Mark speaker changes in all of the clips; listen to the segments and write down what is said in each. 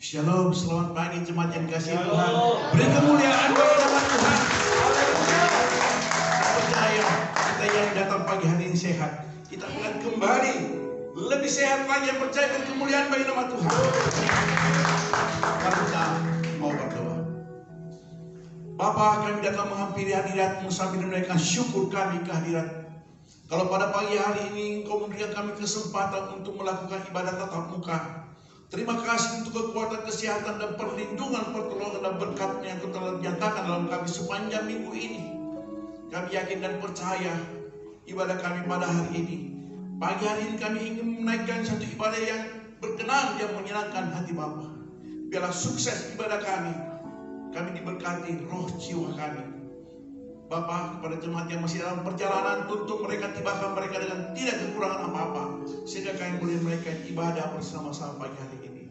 Speaker 1: Shalom, selamat pagi jemaat yang kasih Tuhan. Beri kemuliaan bagi nama Tuhan. Percaya kita yang datang pagi hari ini sehat, kita akan kembali lebih sehat lagi. Yang percaya beri kemuliaan bagi nama Tuhan. Mari kita mau berdoa. Bapa, kami datang menghampiri hadirat-Mu sambil menaikkan syukur kami kehadirat. Kalau pada pagi hari ini Engkau memberikan kami kesempatan untuk melakukan ibadah tatap muka, terima kasih untuk kekuatan, kesehatan, dan perlindungan, pertolongan, dan berkat yang Kau telah nyatakan dalam kami sepanjang minggu ini. Kami yakin dan percaya ibadah kami pada hari ini. Pagi hari ini kami ingin menaikkan satu ibadah yang berkenan, yang menyenangkan hati Bapa. Biarlah sukses ibadah kami. Kami diberkati roh jiwa kami. Bapa, kepada jemaat yang masih dalam perjalanan, tuntun mereka, tibakan mereka dengan tidak kekurangan apa-apa, sehingga kami boleh menaikkan ibadah bersama-sama pagi hari ini.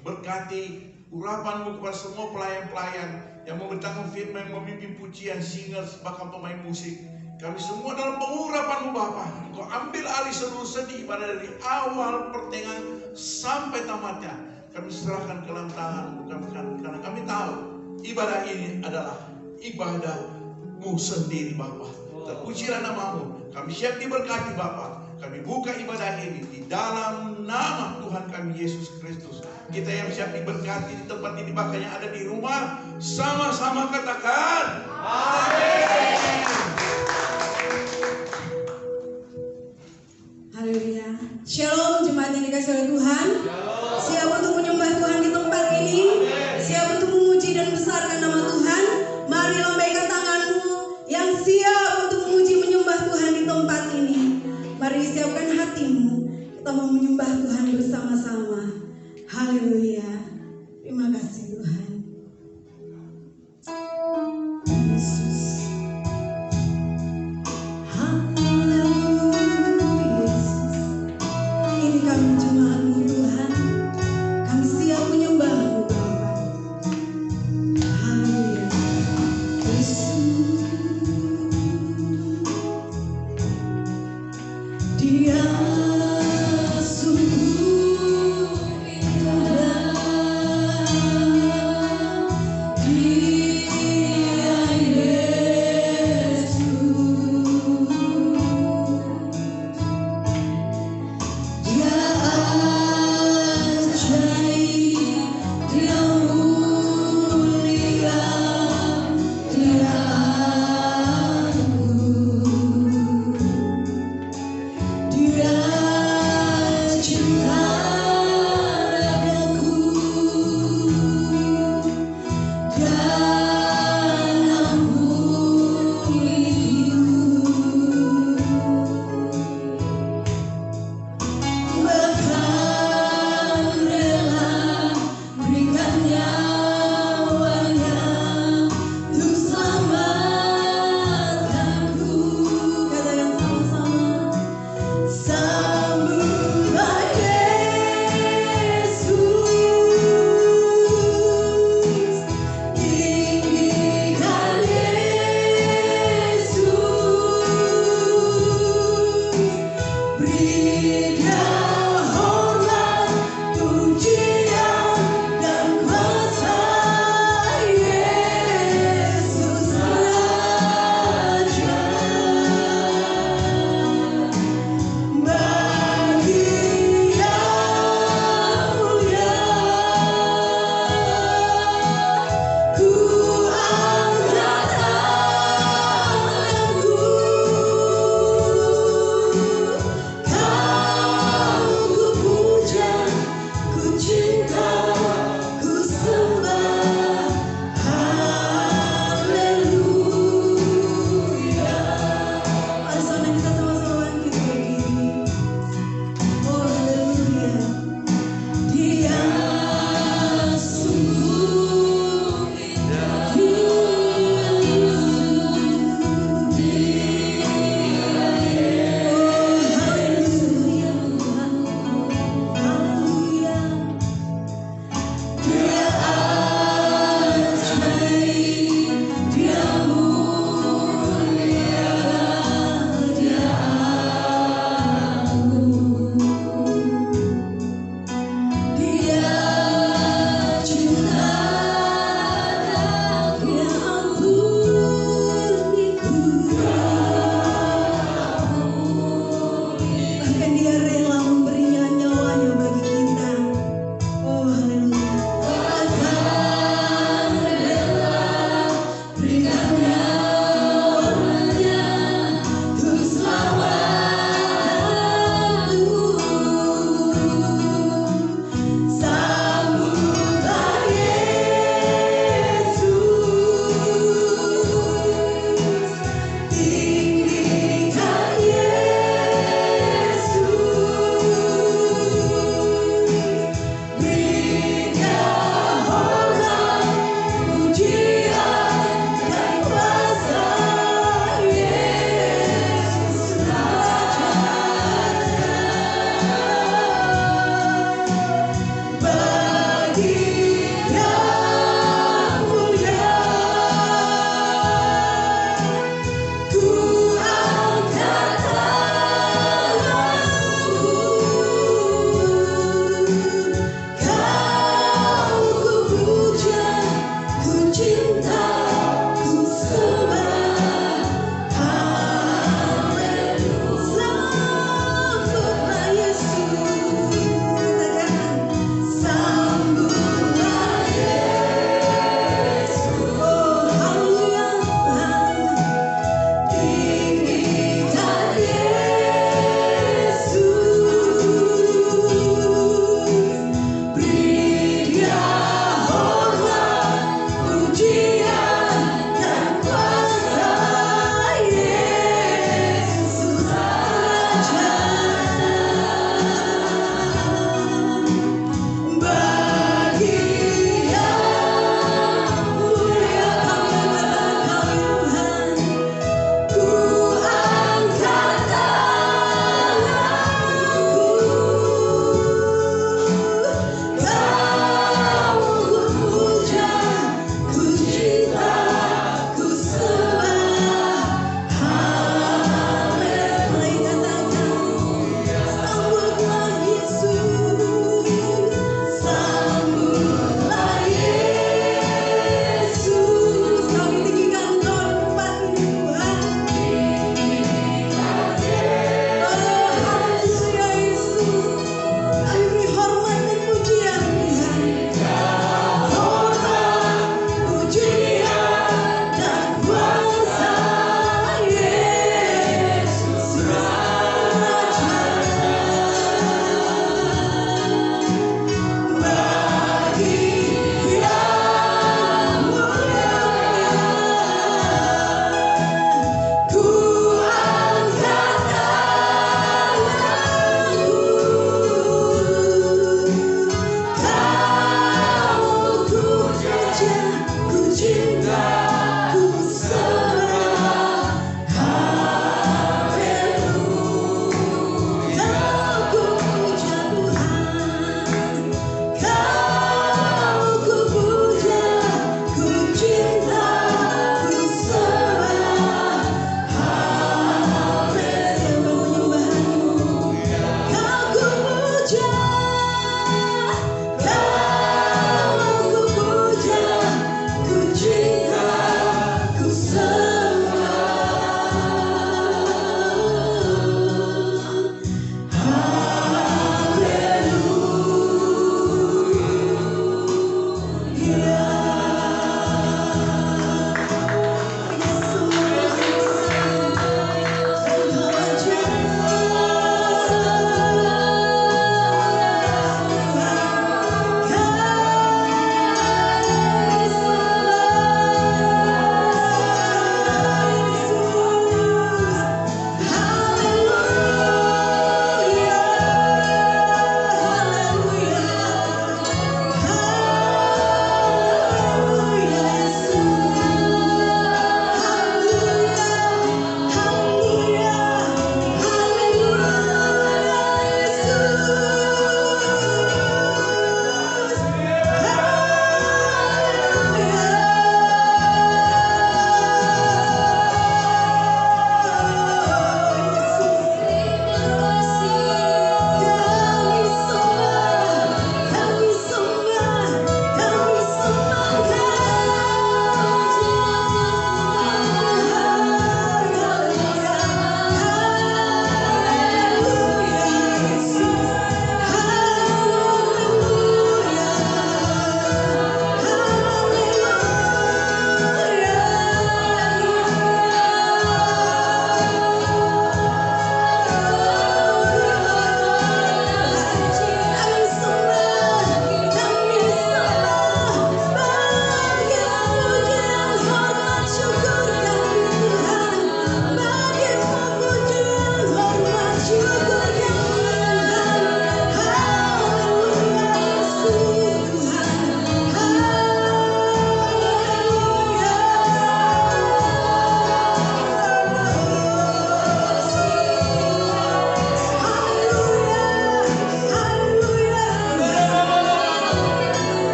Speaker 1: Berkati urapan-Mu kepada semua pelayan-pelayan yang membentangkan firman, memimpin pujian, singers, bahkan pemain musik. Kami semua dalam pengurapan-Mu Bapa. Engkau ambil alih seluruh seni ibadah dari awal pertengahan sampai tamatnya. Kami serahkan ke dalam tangan-Mu, karena kami tahu ibadah ini adalah ibadah-Mu sendiri Bapa. Terpujilah nama-Mu. Kami siap diberkati Bapa. Kami buka ibadah ini di dalam nama Tuhan kami Yesus Kristus. Kita yang siap diberkati di tempat ini, bahkan yang ada di rumah, sama-sama katakan amin.
Speaker 2: Haleluya. Shalom jemaat yang dikasihi oleh Tuhan. Siap untuk menyembah Tuhan di tempat ini. Siap untuk memuji dan besarkan nama Tuhan. Mari lambaikan tanganmu yang siap untuk memuji menyembah Tuhan di tempat ini. Mari siapkan hatimu. Kita mau menyembah Tuhan bersama-sama. Haleluya. Terima kasih Tuhan. Yesus. Haleluya Yesus. Ini kami jemaat-Mu Tuhan. Kami siap menyembah-Mu Bapa. Haleluya. Yesus. Dia sungguh indah, Dia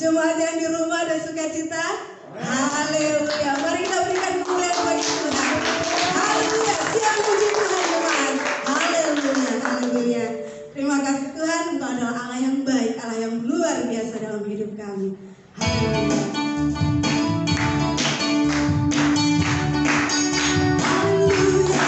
Speaker 2: Jemaat yang di rumah ada sukacita. Haleluya. Mari kita berikan kemuliaan bagi Tuhan. Haleluya. Siap puji Tuhan Tuhan. Haleluya. Haleluya. Terima kasih Tuhan. Engkau adalah Allah yang baik, Allah yang luar biasa dalam hidup kami. Haleluya.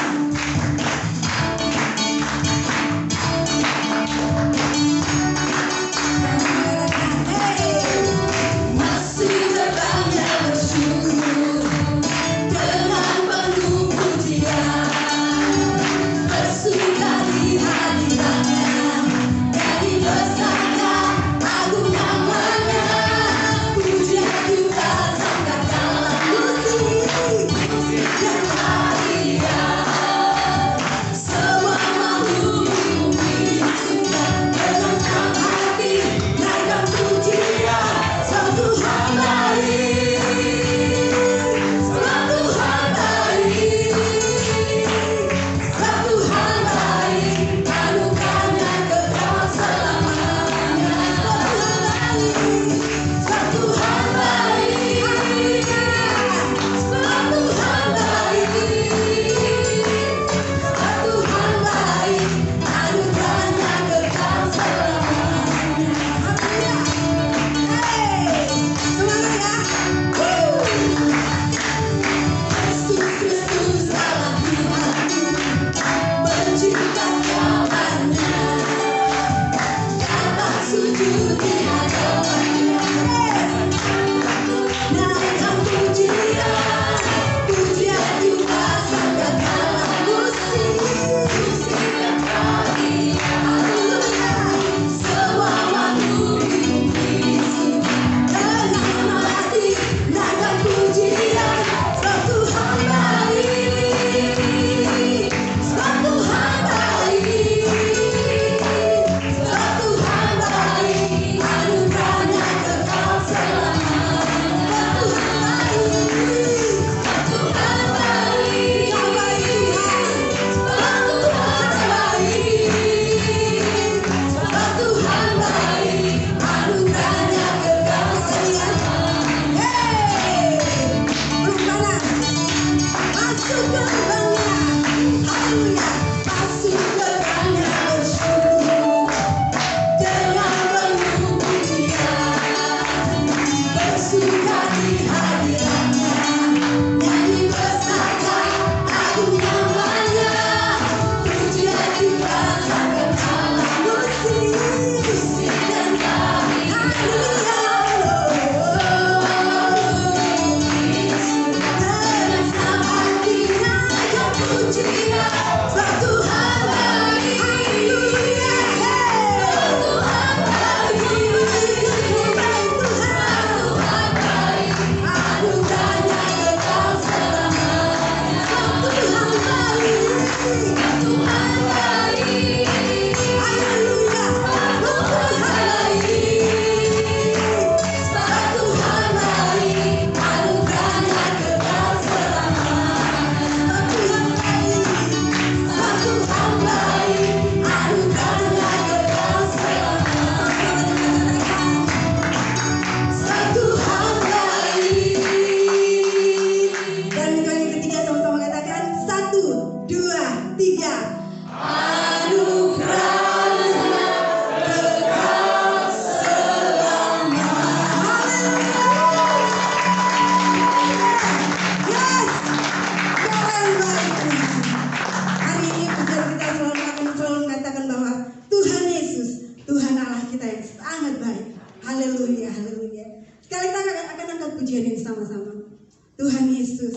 Speaker 2: Haleluya, haleluya. Sekali kita akan angkat pujian yang sama-sama. Tuhan Yesus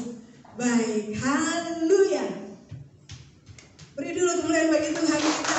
Speaker 2: baik. Haleluya. Beri dulu kemuliaan bagi Tuhan kita.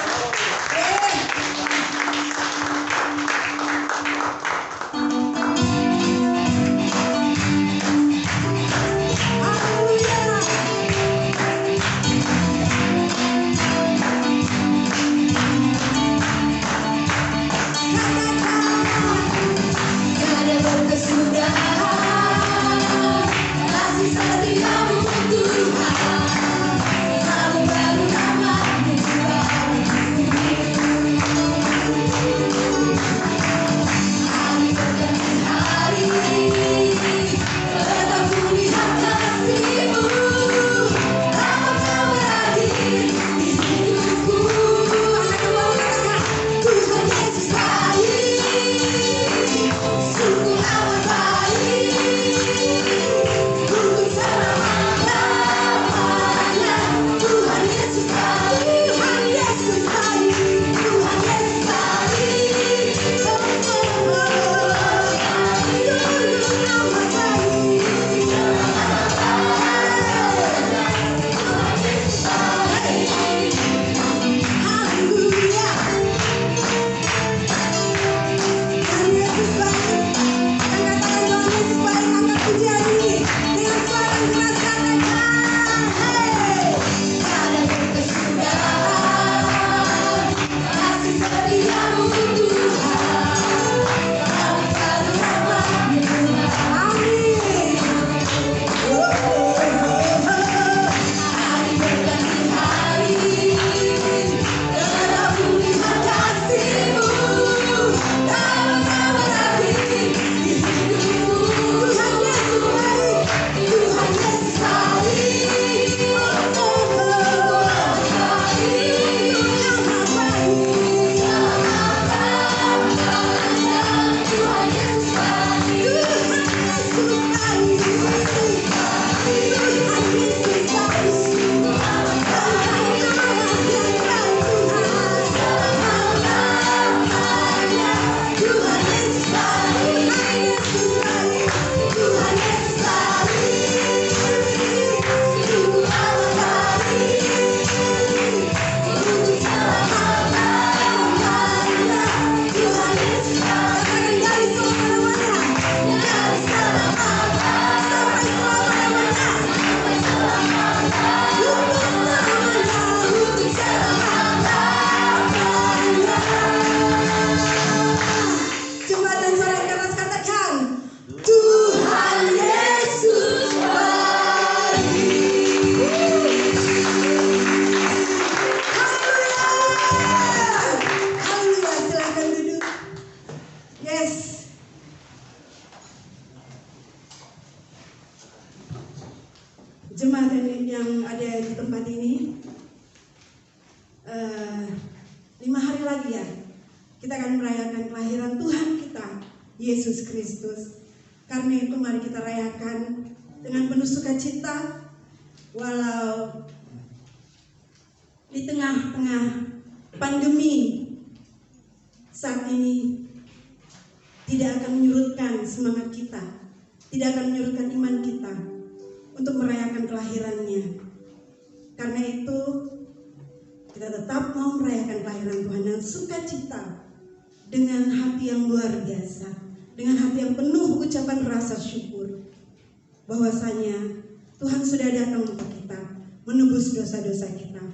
Speaker 2: jemaat yang ada di tempat ini, 5 hari lagi ya, kita akan merayakan kelahiran Tuhan kita, Yesus Kristus. Karena itu mari kita rayakan dengan penuh sukacita, walau di tengah-tengah pandemi saat ini tidak akan menyurutkan semangat kita, tidak akan menyurutkan iman kita untuk merayakan kelahirannya. Karena itu kita tetap mau merayakan kelahiran Tuhan dengan sukacita, dengan hati yang luar biasa, dengan hati yang penuh ucapan rasa syukur bahwasanya Tuhan sudah datang untuk kita, menebus dosa-dosa kita.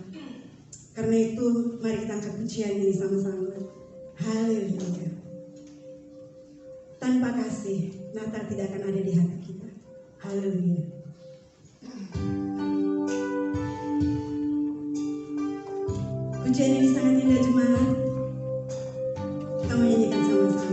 Speaker 2: Karena itu mari kita angkat pujian ini sama-sama. Haleluya. Tanpa kasih, Natal tidak akan ada di hati kita. Haleluya. Pujian ini sangat indah jemaat. Kita menyanyikan sama-sama.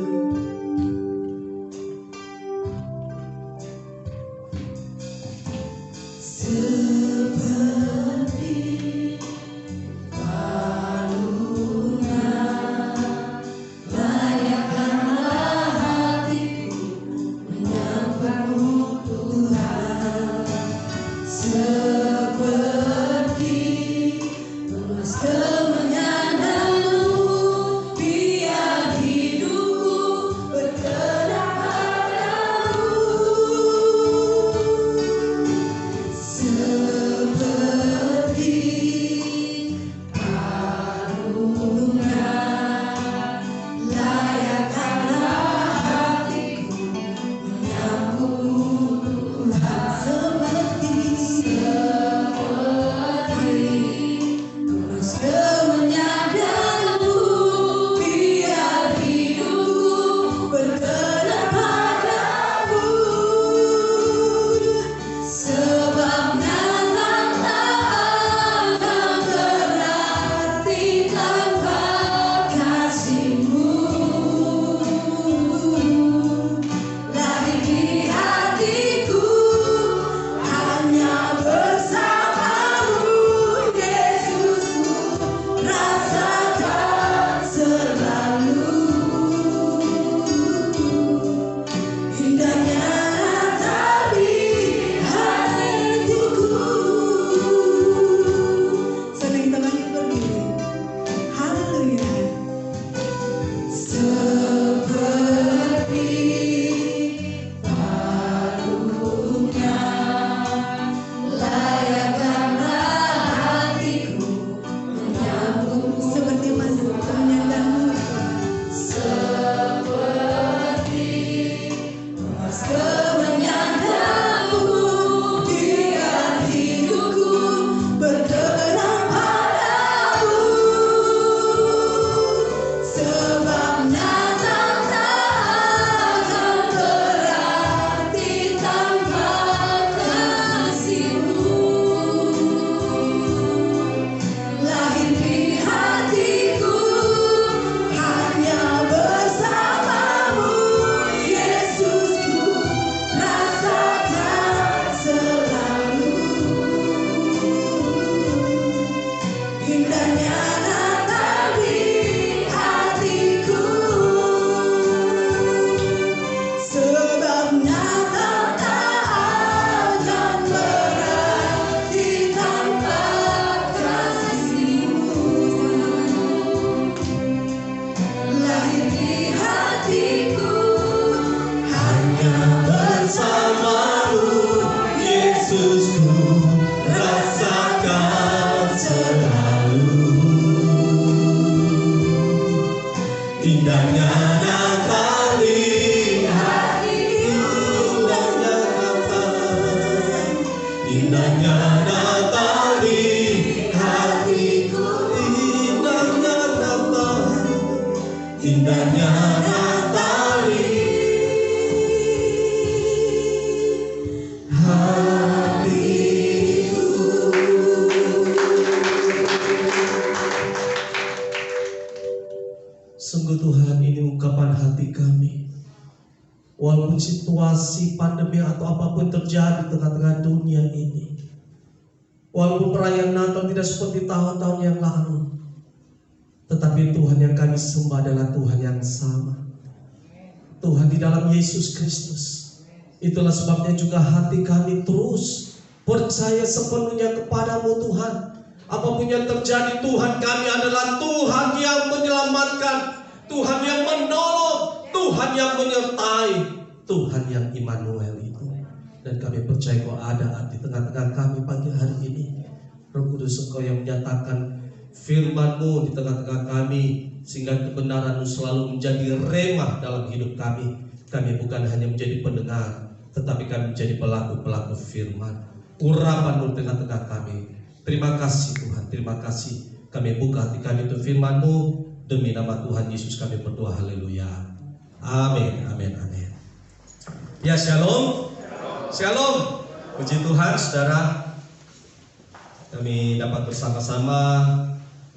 Speaker 3: Sungguh Tuhan, ini ungkapan hati kami. Walaupun situasi pandemi atau apapun terjadi di tengah-tengah dunia ini, Walaupun perayaan Natal tidak seperti tahun-tahun yang lalu, tetapi Tuhan yang kami sembah adalah Tuhan yang sama. Tuhan di dalam Yesus Kristus. Itulah sebabnya juga hati kami terus percaya sepenuhnya kepadamu Tuhan. Apapun yang terjadi, Tuhan kami adalah Tuhan yang menyelamatkan, Tuhan yang menolong, Tuhan yang menyertai, Tuhan yang Immanuel itu. Dan kami percaya Kau ada di tengah-tengah kami pagi hari ini. Roh Kudus, Engkau yang menyatakan firman-Mu di tengah-tengah kami, sehingga kebenaran-Mu selalu menjadi remah dalam hidup kami. Kami bukan hanya menjadi pendengar, tetapi kami menjadi pelaku-pelaku firman. Urapan-Mu di tengah-tengah kami. Terima kasih Tuhan, terima kasih. Kami buka hati kami untuk firman-Mu. Demi nama Tuhan Yesus kami berdoa, haleluya. Amin, amin, amin. Ya, shalom. Shalom. Puji Tuhan, saudara. Kami dapat bersama-sama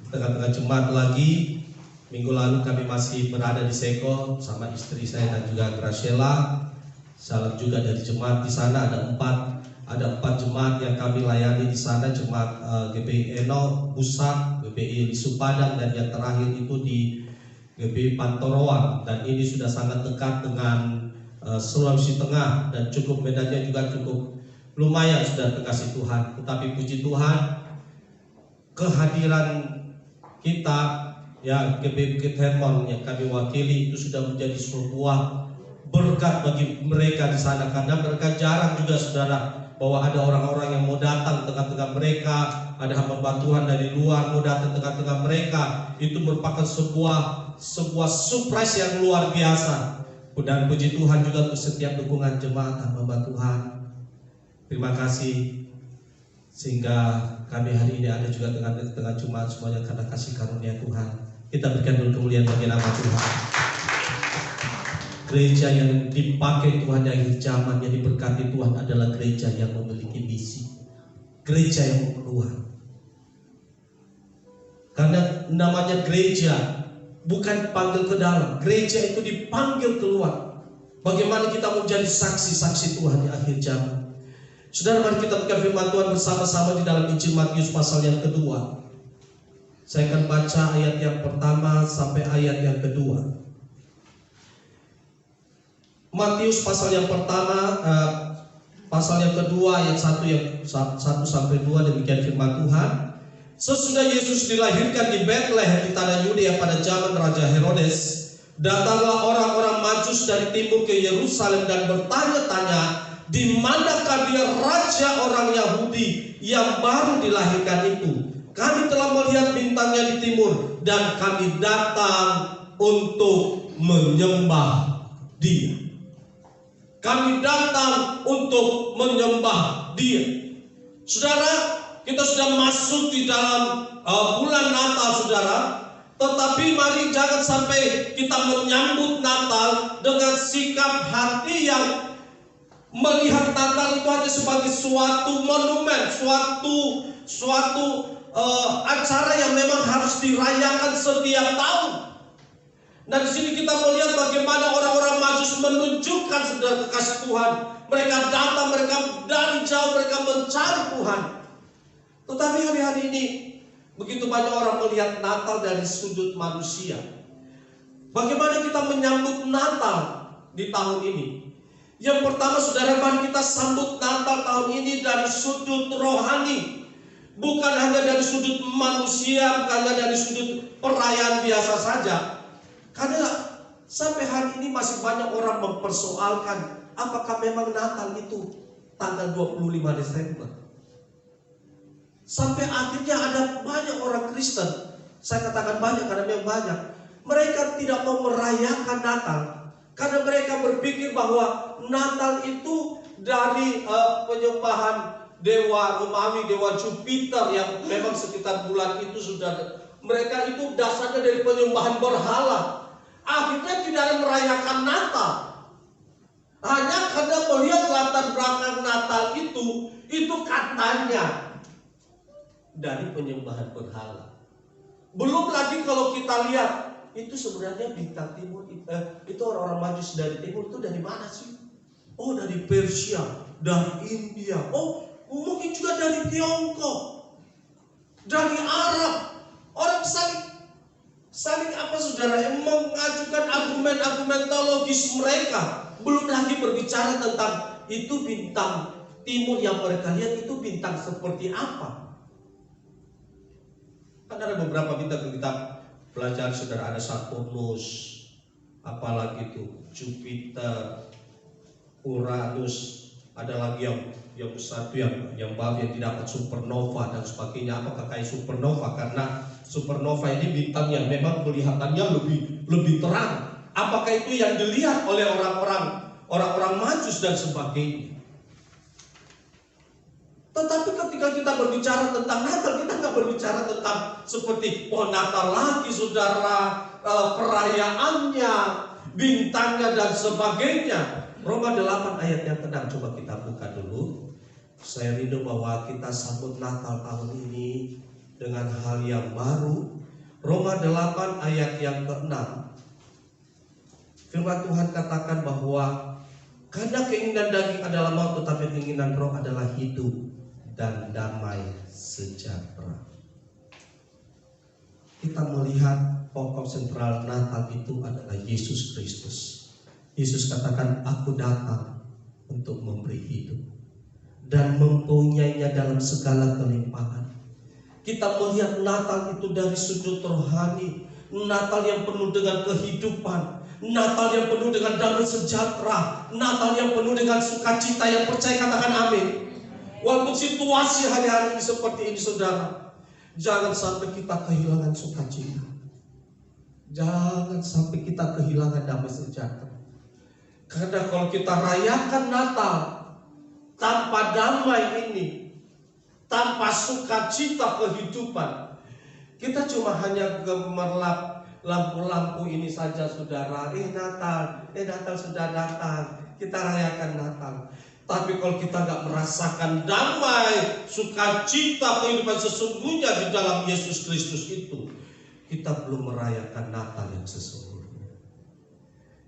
Speaker 3: di tengah-tengah Jumat lagi. Minggu lalu kami masih berada di Seko sama istri saya dan juga Graciela. Salam juga dari jemaat di sana, ada empat jemaat yang kami layani di sana, jemaat GPI Eno Pusat, GPI di Supadang, dan yang terakhir itu di GPI Pantoroan. Dan ini sudah sangat dekat dengan Sulawesi Tengah, dan cukup medannya juga cukup lumayan sudah terkasih Tuhan. Tetapi puji Tuhan, kehadiran kita ya GPI Bukit Hermon yang kami wakili itu sudah menjadi sebuah berkat bagi mereka di sana, karena mereka jarang juga saudara bahwa ada orang-orang yang mau datang tengah-tengah mereka, ada hamba Tuhan dari luar mau datang tengah-tengah mereka. Itu merupakan sebuah surprise yang luar biasa. Dan puji Tuhan juga untuk setiap dukungan jemaat hamba Tuhan. Terima kasih, sehingga kami hari ini ada juga tengah Jumat semuanya karena kasih karunia Tuhan. Kita berikan dulu kemuliaan bagi nama Tuhan. Gereja yang dipakai Tuhan di akhir zaman, yang diberkati Tuhan adalah gereja yang memiliki misi, gereja yang mau keluar. Karena namanya gereja bukan dipanggil ke dalam, gereja itu dipanggil keluar. Bagaimana kita menjadi saksi-saksi Tuhan di akhir zaman. Saudara, mari kita buka firman Tuhan bersama-sama di dalam Injil Matius pasal yang kedua. Saya akan baca ayat yang pertama sampai ayat yang kedua. Matius pasal yang pertama, pasal yang kedua ayat 1 sampai 2, demikian firman Tuhan. Sesudah Yesus dilahirkan di Bethlehem di tanah Yudea pada zaman Raja Herodes, datanglah orang-orang Majus dari timur ke Yerusalem dan bertanya-tanya, di manakah dia raja orang Yahudi yang baru dilahirkan itu? Kami telah melihat bintangnya di timur dan kami datang untuk menyembah dia. Kami datang untuk menyembah dia. Saudara, kita sudah masuk di dalam bulan Natal, saudara. Tetapi mari jangan sampai kita menyambut Natal dengan sikap hati yang melihat Natal itu hanya sebagai suatu monumen, suatu acara yang memang harus dirayakan setiap tahun. Dan di sini kita melihat bagaimana orang-orang Majus menunjukkan saudara kekasih Tuhan. Mereka datang, mereka dari jauh, mereka mencari Tuhan. Tetapi hari-hari ini begitu banyak orang melihat Natal dari sudut manusia. Bagaimana kita menyambut Natal di tahun ini? Yang pertama, saudara, mari kita sambut Natal tahun ini dari sudut rohani. Bukan hanya dari sudut manusia, bukan hanya dari sudut perayaan biasa saja. Karena sampai hari ini masih banyak orang mempersoalkan apakah memang Natal itu tanggal 25 Desember. Sampai akhirnya ada banyak orang Kristen, saya katakan banyak karena memang banyak, mereka tidak mau merayakan Natal karena mereka berpikir bahwa Natal itu dari penyembahan dewa Romawi, dewa Jupiter yang memang sekitar bulan itu sudah, mereka itu dasarnya dari penyembahan berhala. Akhirnya tidak ada merayakan Natal. Hanya karena melihat latar belakang Natal itu katanya dari penyembahan berhala. Belum lagi kalau kita lihat itu sebenarnya bintang timur itu orang-orang Majus dari timur itu dari mana sih? Oh, dari Persia, dari India. Oh, mungkin juga dari Tiongkok, dari Arab. Orang saling apa saudara, yang mengajukan argumen-argumen teologis mereka. Belum lagi berbicara tentang itu bintang timur yang mereka lihat itu bintang seperti apa. Kan ada beberapa bintang yang kita belajar saudara, ada Saturnus, apalagi itu Jupiter, Uranus, ada lagi yang satu yang baru yang didapat supernova dan sebagainya. Apakah kayak supernova? Karena supernova ini bintang yang memang kelihatannya lebih terang. Apakah itu yang dilihat oleh orang-orang Majus dan sebagainya? Tetapi ketika kita berbicara tentang Natal, kita nggak berbicara tentang seperti Natal lagi saudara, perayaannya, bintangnya dan sebagainya. Roma 8 ayat yang ke-6 coba kita buka dulu. Saya rindu bahwa kita sambut Natal tahun ini dengan hal yang baru. Roma 8 ayat yang ke-6. Firman Tuhan katakan bahwa karena keinginan daging adalah maut, tetapi keinginan roh adalah hidup dan damai sejahtera. Kita melihat pokok sentral Natal itu adalah Yesus Kristus. Yesus katakan, aku datang untuk memberi hidup dan mempunyainya dalam segala kelimpahan. Kita melihat Natal itu dari sudut rohani, Natal yang penuh dengan kehidupan, Natal yang penuh dengan damai sejahtera, Natal yang penuh dengan sukacita. Yang percaya katakan amin. Walaupun situasi hari-hari ini seperti ini saudara, jangan sampai kita kehilangan sukacita, jangan sampai kita kehilangan damai sejahtera. Karena kalau kita rayakan Natal tanpa damai ini, tanpa sukacita kehidupan, kita cuma hanya gemerlap lampu-lampu ini saja saudara. Natal sudah datang, kita rayakan Natal. Tapi kalau kita nggak merasakan damai, sukacita kehidupan sesungguhnya di dalam Yesus Kristus itu, kita belum merayakan Natal yang sesungguhnya.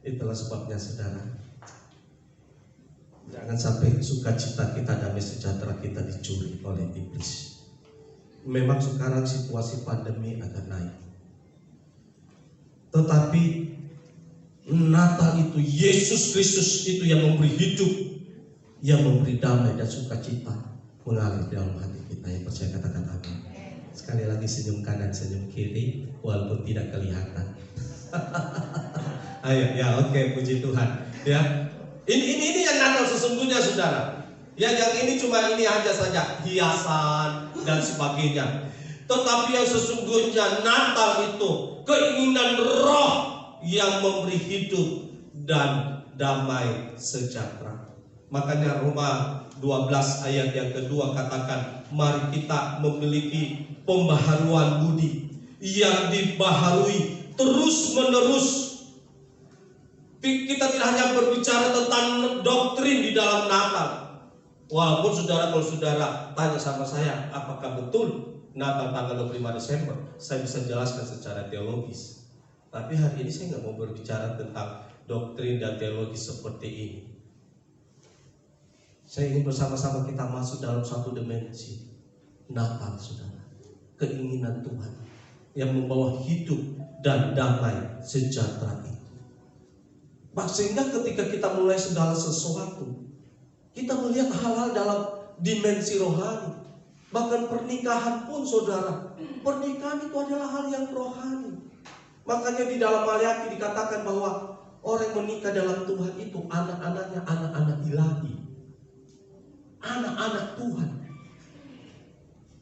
Speaker 3: Itulah sebabnya saudara, jangan sampai sukacita kita, damai sejahtera kita dicuri oleh iblis. Memang sekarang situasi pandemi agak naik, tetapi Natal itu Yesus Kristus itu yang memberi hidup, yang memberi damai dan sukacita mengalir di dalam hati kita. Yang percaya katakan amin. Sekali lagi senyum kanan senyum kiri walaupun tidak kelihatan. Ayo ya, oke, puji Tuhan ya. Ini yang Natal sesungguhnya saudara. Ya, yang ini cuma ini aja saja, hiasan dan sebagainya. Tetapi yang sesungguhnya Natal itu keinginan roh yang memberi hidup dan damai sejahtera. Makanya Roma 12 ayat yang kedua katakan, mari kita memiliki pembaharuan budi yang dibaharui terus menerus. Kita tidak hanya berbicara tentang doktrin di dalam Natal. Walaupun saudara, kalau saudara tanya sama saya, apakah betul Natal tanggal 25 Desember, saya bisa jelaskan secara teologis. Tapi hari ini saya nggak mau berbicara tentang doktrin dan teologi seperti ini. Saya ingin bersama-sama kita masuk dalam satu dimensi Natal saudara, keinginan Tuhan yang membawa hidup dan damai sejahtera itu. Sehingga ketika kita mulai segala sesuatu, kita melihat hal-hal dalam dimensi rohani. Bahkan pernikahan pun saudara, pernikahan itu adalah hal yang rohani. Makanya di dalam Maliaki dikatakan bahwa orang yang menikah dalam Tuhan itu anak-anaknya anak-anak ilahi, anak-anak Tuhan.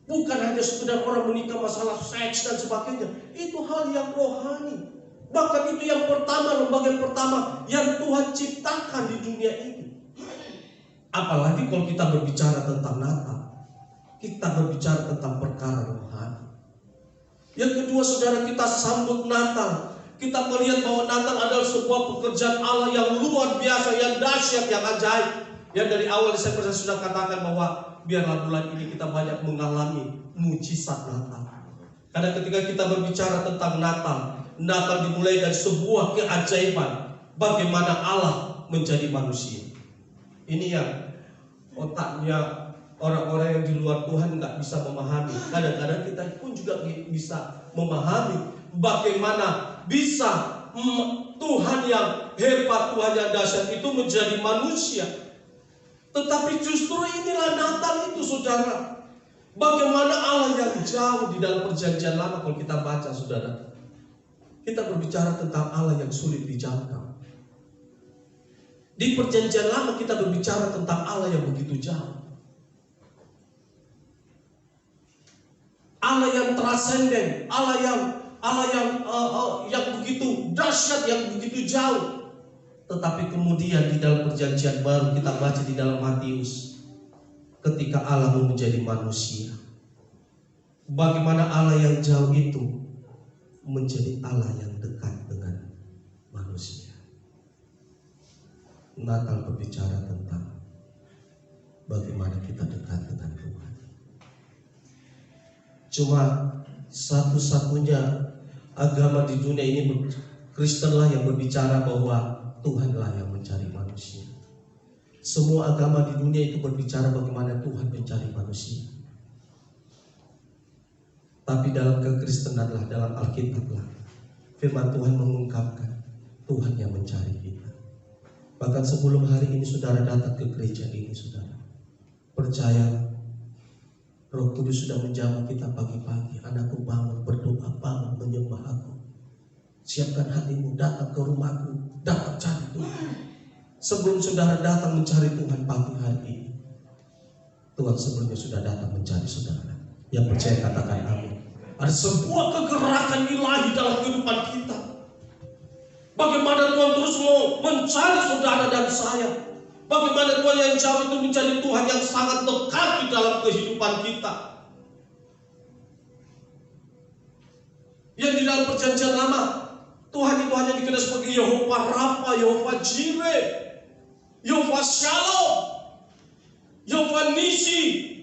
Speaker 3: Bukan hanya sekedar orang menikah masalah seks dan sebagainya. Itu hal yang rohani. Bahkan itu yang pertama, lembaga yang pertama yang Tuhan ciptakan di dunia ini. Apalagi kalau kita berbicara tentang Natal, kita berbicara tentang perkara rohani. Yang kedua saudara, kita sambut Natal. Kita melihat bahwa Natal adalah sebuah pekerjaan Allah yang luar biasa, yang dahsyat, yang ajaib. Yang dari awal saya sudah katakan bahwa biarlah bulan ini kita banyak mengalami mujizat Natal. Karena ketika kita berbicara tentang Natal dimulai dari sebuah keajaiban. Bagaimana Allah menjadi manusia. Ini yang otaknya orang-orang yang di luar Tuhan nggak bisa memahami. Kadang-kadang kita pun juga bisa memahami bagaimana bisa Tuhan yang hebat, Tuhan yang dahsyat itu menjadi manusia. Tetapi justru inilah Natal itu, saudara. Bagaimana Allah yang jauh di dalam perjanjian lama, kalau kita baca, saudara, kita berbicara tentang Allah yang sulit dijangkau. Di perjanjian lama kita berbicara tentang Allah yang begitu jauh, Allah yang transenden, Allah yang begitu dahsyat, yang begitu jauh. Tetapi kemudian di dalam perjanjian baru kita baca di dalam Matius, ketika Allah mau menjadi manusia, bagaimana Allah yang jauh itu menjadi Allah yang dekat dengan manusia. Natal berbicara tentang bagaimana kita dekat dengan Tuhan. Cuma satu-satunya agama di dunia ini, Kristenlah yang berbicara bahwa Tuhanlah yang mencari manusia. Semua agama di dunia itu berbicara bagaimana Tuhan mencari manusia. Tapi dalam kekristenanlah, dalam Alkitablah, firman Tuhan mengungkapkan Tuhan yang mencari kita. Bahkan sebelum hari ini saudara datang ke gereja ini, saudara percaya Roh Kudus sudah menjamah kita pagi-pagi. Anakku bangun, berdoa, bangun, menyembah aku. Siapkan hatimu, datang ke rumahku, datang cari Tuhan. Sebelum saudara datang mencari Tuhan pagi hari ini, Tuhan sebelumnya sudah datang mencari saudara. Yang percaya katakan amin. Ada sebuah kegerakan ilahi dalam kehidupan kita. Bagaimana Tuhan terus mau mencari saudara dan saya. Bagaimana Tuhan yang jauh itu menjadi Tuhan yang sangat dekat di dalam kehidupan kita. Yang di dalam perjanjian lama, Tuhan itu hanya dikenal sebagai Yehova Rafa, Yehova Jireh, Yehova Shalom, Yehova Nisi.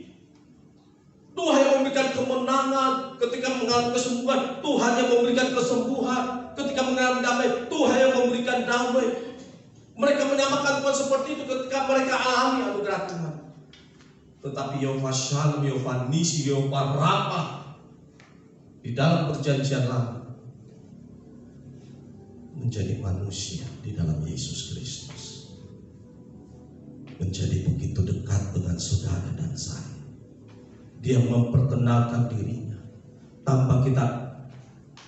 Speaker 3: Tuhan yang memberikan kemenangan ketika mengalami kesembuhan, Tuhan yang memberikan kesembuhan ketika mengalami damai, Tuhan yang memberikan damai. Mereka menyamakan Tuhan seperti itu ketika mereka alami anugerah Tuhan. Tetapi Yehova Shalom, Yehova Nisi, Yehova Rafa di dalam perjanjian lama menjadi manusia di dalam Yesus Kristus, menjadi begitu dekat dengan saudara dan saya. Dia memperkenalkan dirinya tanpa kita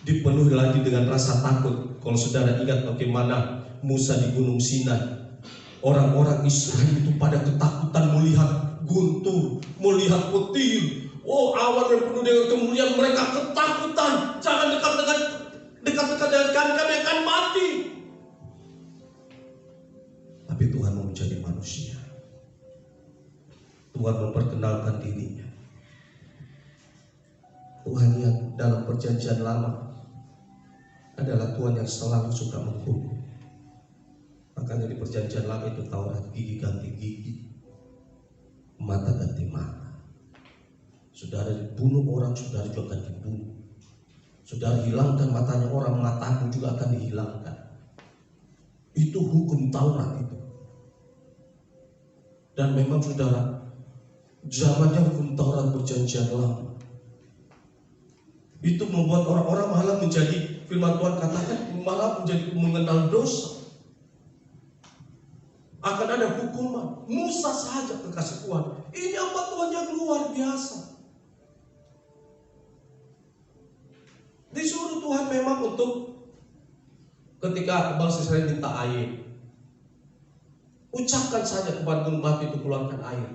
Speaker 3: dipenuhi lagi dengan rasa takut. Kalau saudara ingat bagaimana Musa di Gunung Sinai, orang-orang Israel itu pada ketakutan melihat guntur, melihat petir. Oh, awan yang penuh dengan kemuliaan, mereka ketakutan. Jangan dekat-dekat dengan kami akan mati. Tapi Tuhan mau menjadi manusia. Tuhan memperkenalkan dirinya. Tuhan yang dalam perjanjian lama adalah Tuhan yang selalu suka menghukum. Makanya di perjanjian lama itu Taurat gigi ganti gigi, mata ganti mata. Saudara dibunuh orang, saudara juga akan dibunuh. Saudara hilangkan matanya orang, matamu juga akan dihilangkan. Itu hukum Taurat itu. Dan memang saudara, zamannya hukum Taurat perjanjian lama itu membuat orang-orang malah menjadi, firman Tuhan katakan, malah menjadi mengenal dosa. Akan ada hukuman. Musa saja kekasih Tuhan, ini apa Tuhan yang luar biasa. Disuruh Tuhan memang untuk ketika bangsa Israel minta air, ucapkan saja kepada gunung batu itu keluarkan air.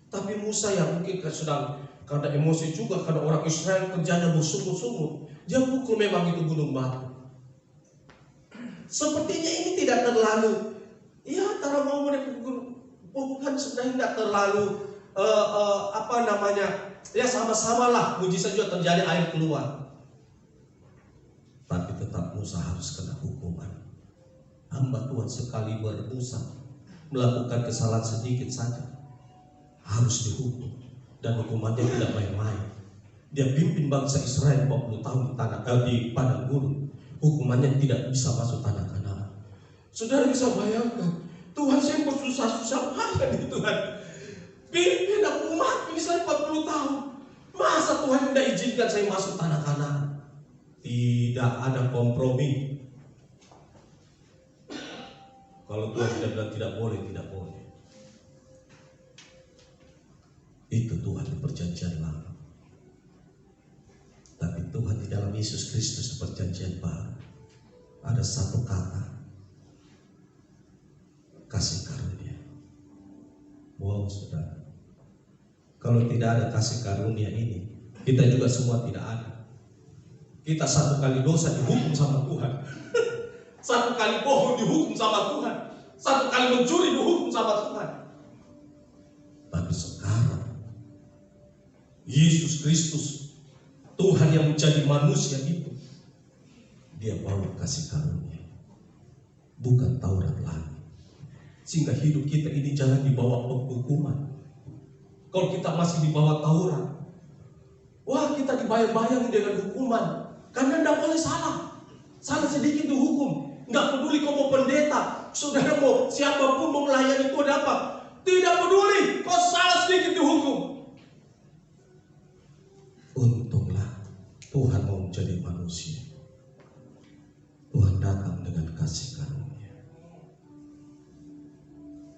Speaker 3: Tapi Musa yang mungkin sedang karena emosi juga, karena orang Israel kerjanya bersungut-sungut, dia pukul memang itu gunung batu. Sepertinya ini tidak terlalu, ya antara mau mereka bukan sebenarnya tidak terlalu ya sama-sama lah, mujizat juga terjadi, air keluar. Tapi tetap Musa harus kena hukuman. Hamba Tuhan sekali Musa melakukan kesalahan sedikit saja harus dihukum. Dan hukumannya tidak main-main. Dia pimpin bangsa Israel 40 tahun di padang gurun. Hukumannya tidak bisa masuk tanah Kanaan. Saudara bisa bayangkan, Tuhan saya bersusah-susah payah nih Tuhan. Pimpin umat ini selama 40 tahun. Masa Tuhan tidak izinkan saya masuk tanah Kanaan? Tidak ada kompromi. Kalau Tuhan tidak bilang tidak boleh, tidak boleh. Itu Tuhan di perjanjian lama. Tapi Tuhan di dalam Yesus Kristus perjanjian baru ada satu kata, kasih karunia. Wow saudara, kalau tidak ada kasih karunia ini, kita juga semua tidak ada. Kita satu kali dosa dihukum sama Tuhan, satu kali bohong dihukum sama Tuhan, satu kali mencuri dihukum sama Tuhan. Tapi sekarang Yesus Kristus, Tuhan yang menjadi manusia itu, Dia bawa kasih karunia, bukan Taurat lagi. Sehingga hidup kita ini jangan dibawa penghukuman. Kalau kita masih dibawa Taurat, wah kita dibayang-bayang dengan hukuman. Karena tidak boleh salah. Salah sedikit dihukum. Nggak peduli kau mau pendeta, saudara mau siapapun mau melayani itu ada apa? Tidak peduli, kau salah sedikit dihukum. Untunglah Tuhan mau menjadi manusia. Tuhan datang dengan kasih karunia.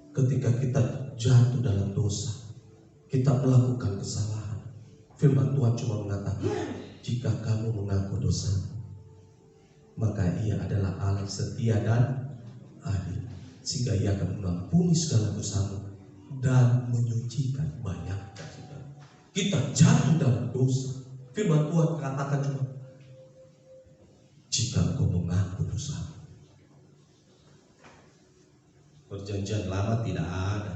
Speaker 3: Ketika kita jatuh dalam dosa, kita melakukan kesalahan, firman Tuhan cuma mengatakan, jika kamu mengaku dosa, maka Ia adalah Allah setia dan adil, sehingga Ia akan mengampuni segala dosamu dan menyucikan banyak. Kita jatuh dalam dosa, firman Tuhan katakan cuma, jika engkau mengaku dosa. Perjanjian lama tidak ada.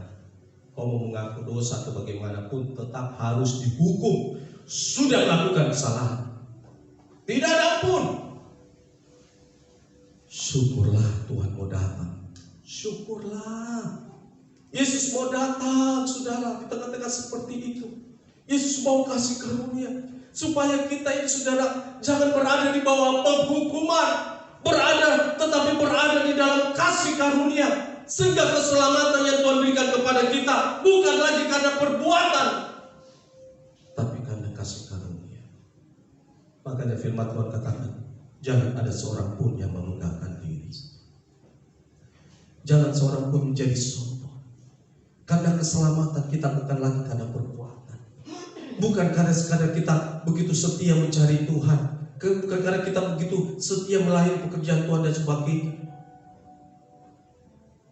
Speaker 3: Kau mau mengaku dosa atau bagaimanapun tetap harus dihukum. Sudah melakukan kesalahan, tidak ada ampun. Syukurlah Tuhan mau datang. Syukurlah Yesus mau datang, saudara, di tengah-tengah seperti itu. Yesus mau kasih karunia supaya kita ini, saudara, jangan berada di bawah penghukuman, tetapi berada di dalam kasih karunia, sehingga keselamatan yang Tuhan berikan kepada kita bukan lagi karena perbuatan, tapi karena kasih karunia. Makanya firman Tuhan katakan, jangan ada seorang pun yang memenggangkan diri. Jangan seorang pun menjadi sombong. Karena keselamatan kita bukan lagi karena perbuatan, bukan karena sekadar kita begitu setia mencari Tuhan, bukan karena kita begitu setia melayani pekerjaan Tuhan dan sebagainya,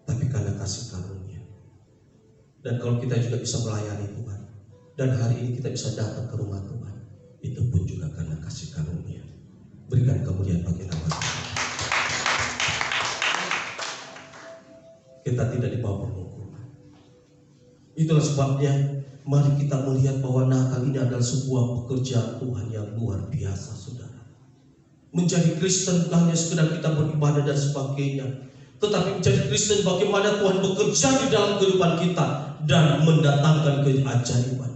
Speaker 3: tapi karena kasih karunia. Dan kalau kita juga bisa melayani Tuhan, dan hari ini kita bisa datang ke rumah Tuhan, itu pun juga karena kasih karunia. Berikan kemuliaan bagi nama Tuhan. Kita tidak dibawa penghukuman. Itulah sebabnya mari kita melihat bahwa Natal ini adalah sebuah pekerjaan Tuhan yang luar biasa, saudara. Menjadi Kristen bukan hanya sekedar kita beribadah dan sebagainya, tetapi menjadi Kristen bagaimana Tuhan bekerja di dalam kehidupan kita dan mendatangkan keajaiban.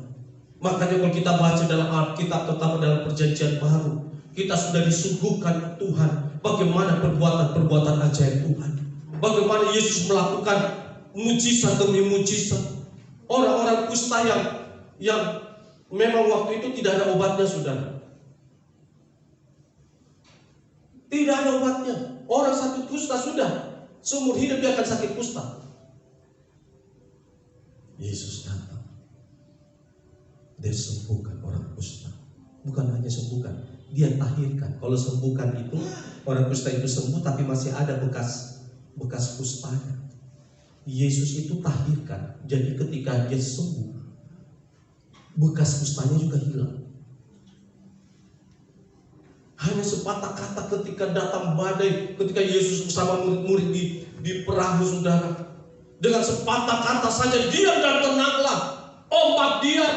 Speaker 3: Makanya kalau kita baca dalam Alkitab, terutama dalam perjanjian baru, kita sudah disuguhkan Tuhan bagaimana perbuatan-perbuatan ajaib Tuhan, bagaimana Yesus melakukan mujizat demi mujizat. Orang-orang kusta yang memang waktu itu tidak ada obatnya, saudara. Tidak ada obatnya. Orang sakit kusta sudah seumur hidup dia akan sakit kusta. Yesus datang, Dia sembuhkan orang kusta. Bukan hanya sembuhkan, Dia tahirkan. Kalau sembuhkan itu orang kusta itu sembuh, tapi masih ada bekas kustanya. Yesus itu tahirkan. Jadi ketika Dia sembuh, bekas kustanya juga hilang. Hanya sepatah kata ketika datang badai, ketika Yesus bersama murid-murid di perahu, saudara, dengan sepatah kata saja diam dan tenanglah. Ombak diam,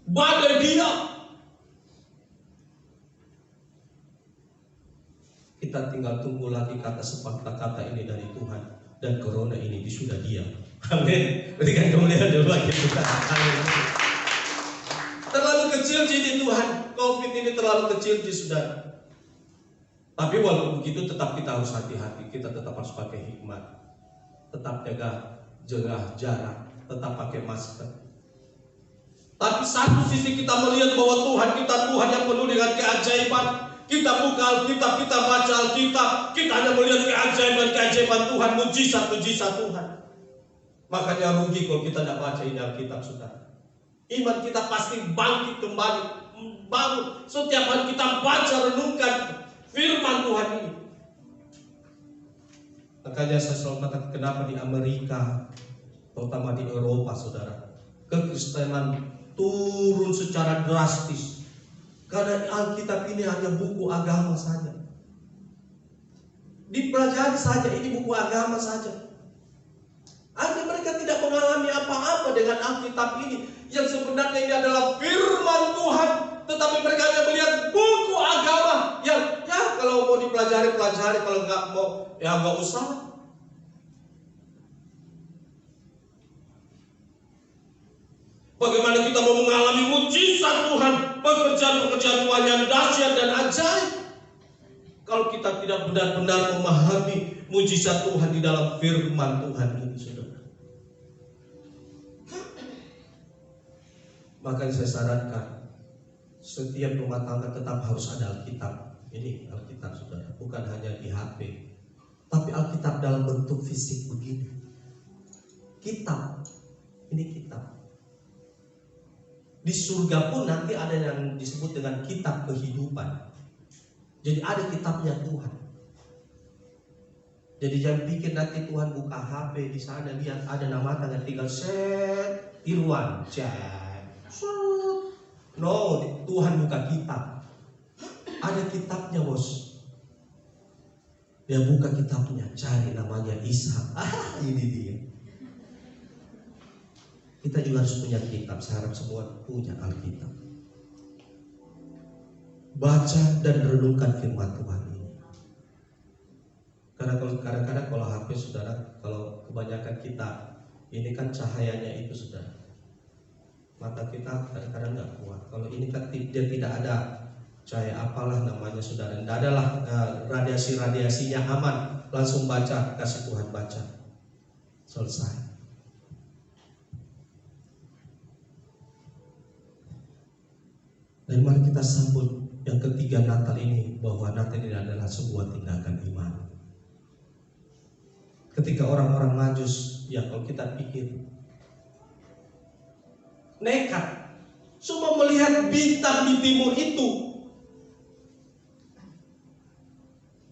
Speaker 3: badai diam. Kita tinggal tunggu lagi kata sepatah kata ini dari Tuhan, dan corona ini sudah diam. Amin. Berikan kemuliaan dulu bagi Tuhan. Terlalu kecil jadi Tuhan, COVID ini terlalu kecil jadi saudara. Tapi walaupun begitu tetap kita harus hati-hati. Kita tetap harus pakai hikmat. Tetap jaga jarak, tetap pakai masker. Tapi satu sisi kita melihat bahwa Tuhan kita Tuhan yang penuh dengan keajaiban. Kita buka Alkitab, kita baca Alkitab, kita hanya melihat keajaiban Tuhan, mujizat Tuhan. Makanya rugi kalau kita tidak baca ini Alkitab, saudara. Iman kita pasti bangkit kembali, bangun. Setiap hari kita baca, renungkan firman Tuhan ini. Makanya saya selalu katakan kenapa di Amerika, terutama di Eropa, saudara, kekristenan turun secara drastis. Karena Alkitab ini hanya buku agama saja. Dipelajari saja, ini buku agama saja. Artinya mereka tidak mengalami apa-apa dengan Alkitab ini. Yang sebenarnya ini adalah firman Tuhan. Tetapi mereka hanya melihat buku agama. Yang ya kalau mau dipelajari, kalau nggak mau, ya nggak usah. Bagaimana kita mau mengalami mujizat Tuhan, pekerjaan-pekerjaan Tuhan yang dahsyat dan ajaib, kalau kita tidak benar-benar memahami mujizat Tuhan di dalam firman Tuhan ini, saudara. Makanya saya sarankan setiap rumah tangga tetap harus ada Alkitab. Ini Alkitab, saudara, bukan hanya di HP, tapi Alkitab dalam bentuk fisik begini. Kitab, ini kitab. Di surga pun nanti ada yang disebut dengan kitab kehidupan. Jadi ada kitabnya Tuhan. Jadi jangan pikir nanti Tuhan buka HP di sana lihat ada nama tanda tinggal set Irwan cek. No, Tuhan buka kitab. Ada kitabnya, bos. Dia buka kitabnya, cari namanya Ishak. Ini dia. Kita juga harus punya kitab. Saya harap semua punya Alkitab. Baca dan renungkan firman Tuhan ini. Karena kalau kadang-kadang kalau HP, saudara, kalau kebanyakan kita ini kan cahayanya itu, saudara, mata kita kadang-kadang nggak kuat. Kalau ini kan dia tidak ada cahaya apalah namanya, saudara. Tidak adalah radiasinya aman. Langsung baca, kasih Tuhan baca, selesai. Dan mari kita sambut yang ketiga Natal ini, bahwa Natal ini adalah sebuah tindakan iman. Ketika orang-orang Majus, ya kalau kita pikir nekat, cuma melihat bintang di timur itu,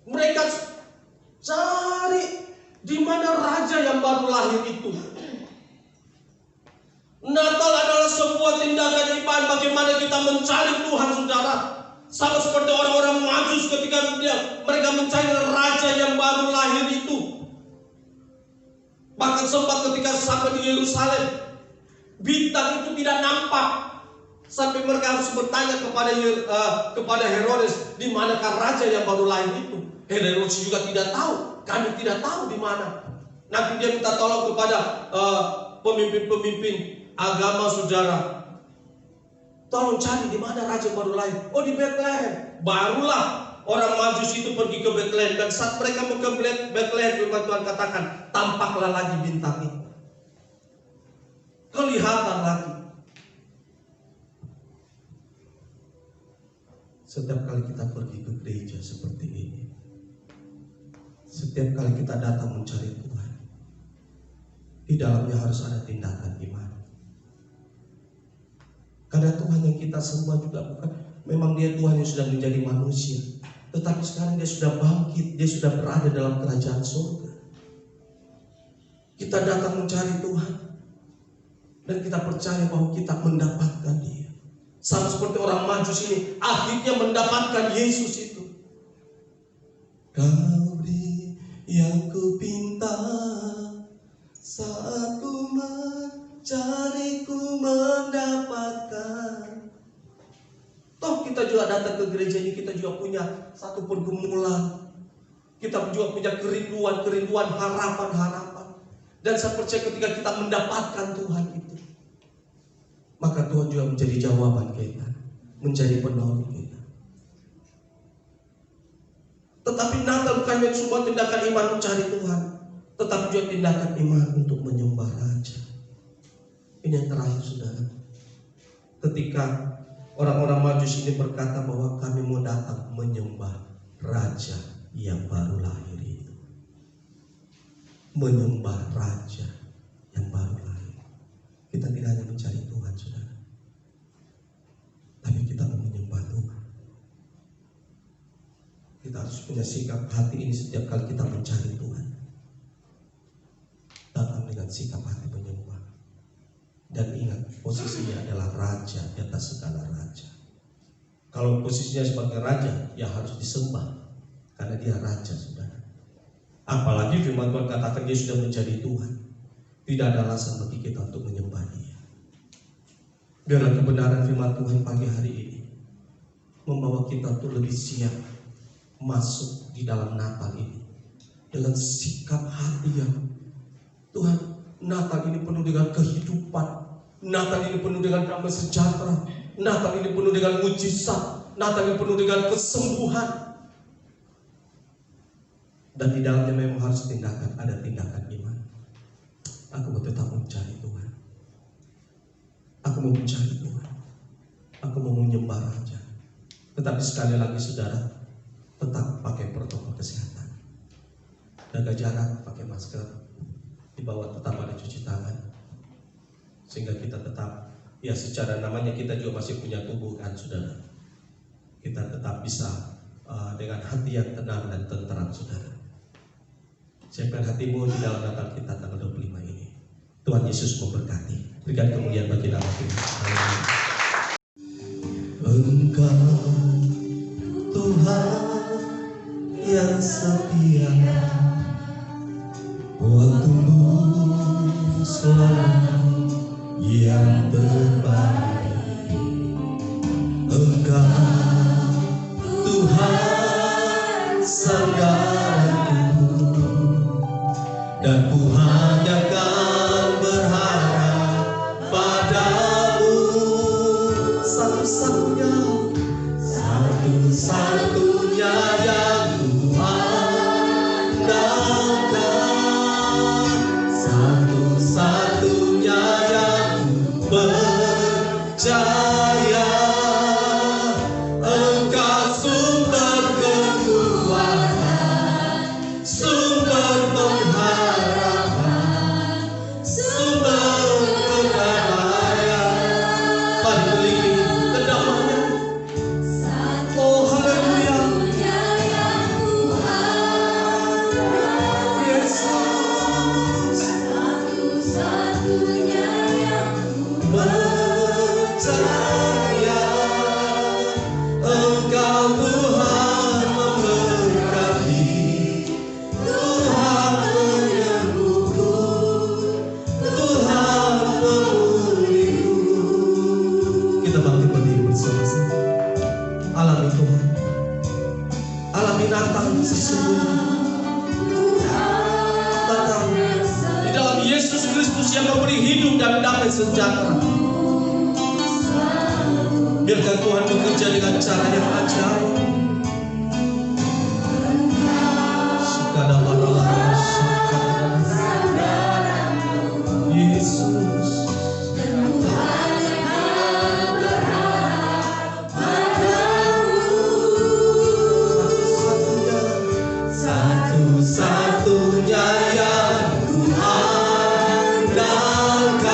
Speaker 3: mereka cari di mana raja yang baru lahir itu. Natal adalah sebuah tindakan iman. Bagaimana kita mencari Tuhan, saudara. Sama seperti orang-orang Majus ketika mereka mencari raja yang baru lahir itu. Bahkan sempat ketika sampai di Yerusalem, bintang itu tidak nampak. Sampai mereka harus bertanya kepada Herodes, di manakah raja yang baru lahir itu? Herodes juga tidak tahu. Kami tidak tahu di mana. Nanti dia minta tolong kepada pemimpin-pemimpin agama, saudara. Tolong cari di mana raja baru lahir. Oh, di Bethlehem. Barulah orang Majus itu pergi ke Bethlehem. Dan saat mereka mau ke Bethlehem, firman Tuhan katakan, tampaklah lagi bintang itu. Kelihatan lagi. Setiap kali kita pergi ke gereja seperti ini, setiap kali kita datang mencari Tuhan, di dalamnya harus ada tindakan iman. Karena Tuhan yang kita sembah juga bukan, memang dia Tuhan yang sudah menjadi manusia, tetapi sekarang dia sudah bangkit, dia sudah berada dalam kerajaan surga. Kita datang mencari Tuhan, dan kita percaya bahwa kita mendapatkan dia. Sama seperti orang Majus ini, akhirnya mendapatkan Yesus itu. Kau beri yang ku pinta, saat ku mencari ku mendapatkan. Toh kita juga datang ke gereja ini, kita juga punya satu pergumulan. Kita juga punya kerinduan, harapan. Dan saya percaya ketika kita mendapatkan Tuhan itu, maka Tuhan juga menjadi jawaban kita, menjadi penolong kita. Tetapi Natal bukan sebuah tindakan iman mencari Tuhan, tetapi juga tindakan iman untuk menyembah Raja. Ini yang terakhir, saudara. Ketika orang-orang Majus ini berkata bahwa kami mau datang menyembah Raja yang baru lahir itu. Menyembah Raja yang baru lahir. Kita tidak hanya mencari Tuhan, saudara, tapi kita mau menyembah Tuhan. Kita harus punya sikap hati ini setiap kali kita mencari Tuhan. Datang dengan sikap hati menyembah. Dan ingat, posisinya adalah Raja di atas segala raja. Kalau posisinya sebagai Raja, ya harus disembah, karena dia Raja, saudara. Apalagi firman Tuhan katakan dia sudah menjadi Tuhan. Tidak ada alasan bagi kita untuk menyembah Dia. Biarlah kebenaran firman Tuhan pagi hari ini membawa kita untuk lebih siap masuk di dalam Natal ini dengan sikap hati yang Tuhan, Natal ini penuh dengan kehidupan, Natal ini penuh dengan damai sejahtera, Natal ini penuh dengan mujizat, Natal ini penuh dengan kesembuhan. Dan di dalamnya memang harus ada tindakan iman. Aku mau tetap mencari Tuhan. Aku mau mencari Tuhan. Aku mau menyembah Raja. Tetapi sekali lagi, saudara, tetap pakai protokol kesehatan. Jaga jarak, pakai masker. Di bawah tetap ada cuci tangan. Sehingga kita tetap, ya secara namanya kita juga masih punya tubuh kan, saudara. Kita tetap bisa dengan hati yang tenang dan tenteram, saudara. Siapkan hatimu di dalam Natal kita tanggal 25 ini. Tuhan Yesus memberkati. Berikan kemuliaan bagi nama Tuhan. Engkau Tuhan yang setia, waktumu selalu yang terbaik. Engkau Tuhan segalaku, dan ku hanya akan berharap padamu. Satu-satunya yang ku andalkan, satu-satunya yang ku percaya. Engkau sumber kekuatan, sumber pengharapan, sumber kedamaian. Mari berikan kedamaian. Oh haleluya, Yesus, satu-satunya yang percaya. Engkau Tuhan memberkati, Tuhan menyembuhku, Tuhan memulihku. Kita bangkit berdiri bersama-sama. Alami Tuhan, alami Natal sesungguhnya. Natal di dalam Yesus Kristus yang memberi hidup dan damai sejahtera. Biarkan Tuhan bekerja dengan cara yang ajaib. Yesus, satu-satunya yang ku andalkan,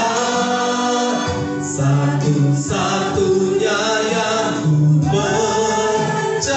Speaker 3: satu-satunya yang ku percaya.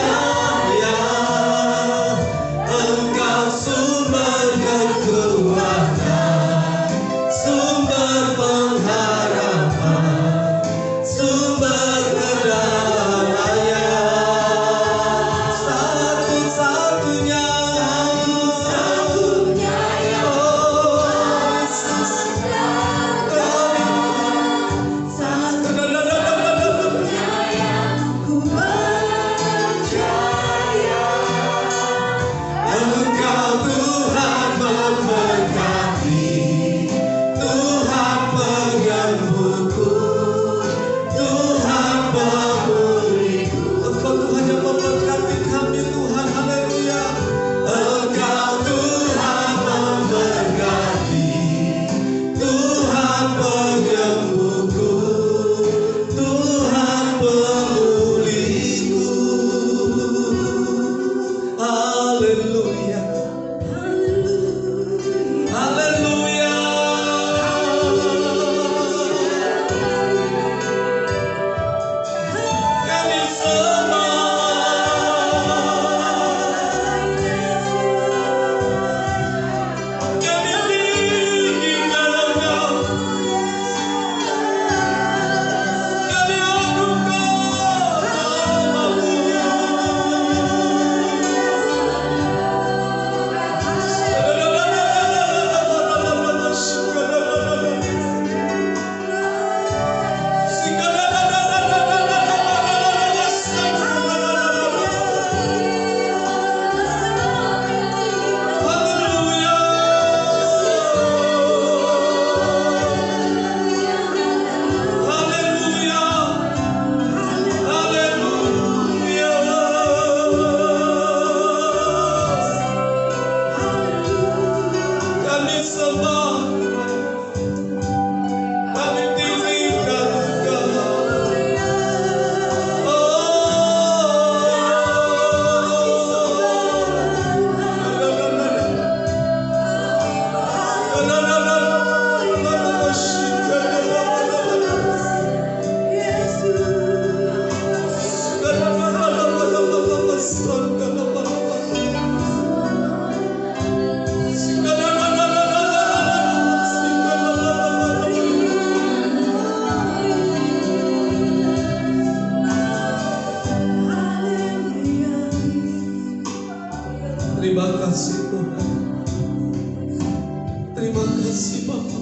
Speaker 3: kasih Bapa.